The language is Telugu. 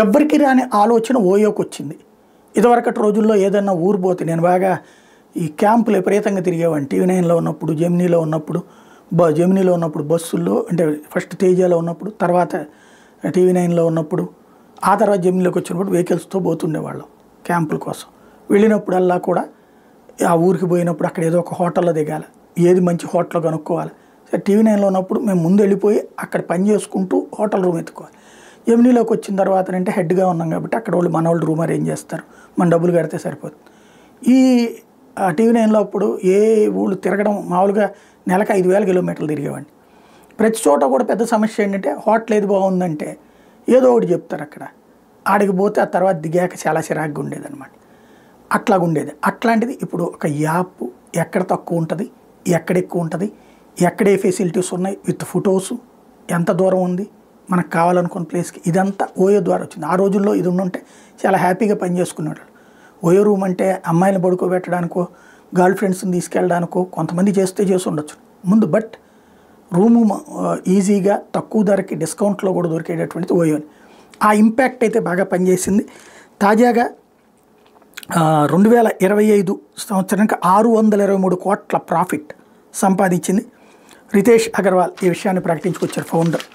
ఎవ్వరికి రాని ఆలోచన ఓయోకి వచ్చింది. ఇదివరకటి రోజుల్లో ఏదన్నా ఊరు పోతే నేను బాగా ఈ క్యాంపులు విపరీతంగా తిరిగేవాడిని. టీవీ9లో ఉన్నప్పుడు, జెమినీలో ఉన్నప్పుడు, జెమినీలో ఉన్నప్పుడు బస్సుల్లో, అంటే ఫస్ట్ తేజాలో ఉన్నప్పుడు, తర్వాత టీవీ9లో ఉన్నప్పుడు, ఆ తర్వాత జెమినీలోకి వచ్చినప్పుడు వెహికల్స్తో పోతుండేవాళ్ళం క్యాంపుల కోసం. వెళ్ళినప్పుడల్లా కూడా ఆ ఊరికి పోయినప్పుడు అక్కడ ఏదో ఒక హోటల్లో దిగాలి, ఏది మంచి హోటల్ కనుక్కోవాలి. సరే టీవీ9లో ఉన్నప్పుడు మేము ముందు వెళ్ళిపోయి అక్కడ పని చేసుకుంటూ హోటల్ రూమ్ ఎత్తుకోవాలి. జెమినీలోకి వచ్చిన తర్వాత అంటే హెడ్గా ఉన్నాం కాబట్టి అక్కడ వాళ్ళు మన వాళ్ళు రూమ్ అరేంజ్ చేస్తారు, మన డబ్బులు కడితే సరిపోతుంది. ఈ టీవీ9లో అప్పుడు ఏ ఊళ్ళు తిరగడం మామూలుగా నెలకు 5,000 కిలోమీటర్లు తిరిగేవాడిని. ప్రతి చోట కూడా పెద్ద సమస్య ఏంటంటే హోటల్ ఏది బాగుందంటే ఏదో ఒకటి చెప్తారు అక్కడ, ఆడికి పోతే ఆ తర్వాత దిగాక చాలా చిరాగ్గా ఉండేదన్నమాట. అట్లాగుండేది. అట్లాంటిది ఇప్పుడు ఒక యాప్ ఎక్కడ తక్కువ ఉంటుంది, ఎక్కడ ఎక్కువ ఉంటుంది, ఎక్కడ ఏ ఫెసిలిటీస్ ఉన్నాయి విత్ ఫొటోసు, ఎంత దూరం ఉంది మనకు కావాలనుకున్న ప్లేస్కి, ఇదంతా ఓయో ద్వారా వచ్చింది. ఆ రోజుల్లో ఇది ఉండుంటే చాలా హ్యాపీగా పనిచేసుకునేవాళ్ళు. ఓయో రూమ్ అంటే అమ్మాయిని పడుకోబెట్టడానికో, గర్ల్ ఫ్రెండ్స్ని తీసుకెళ్ళడానికో కొంతమంది చేసి ఉండొచ్చు ముందు. బట్ రూము ఈజీగా తక్కువ ధరకి డిస్కౌంట్లో కూడా దొరికేటటువంటిది ఓయోని. ఆ ఇంపాక్ట్ అయితే బాగా పనిచేసింది. తాజాగా 2025 సంవత్సరానికి 623 కోట్ల ప్రాఫిట్ సంపాదించింది. రితేష్ అగర్వాల్ ఈ విషయాన్ని ప్రకటించుకొచ్చారు, ఫౌండర్.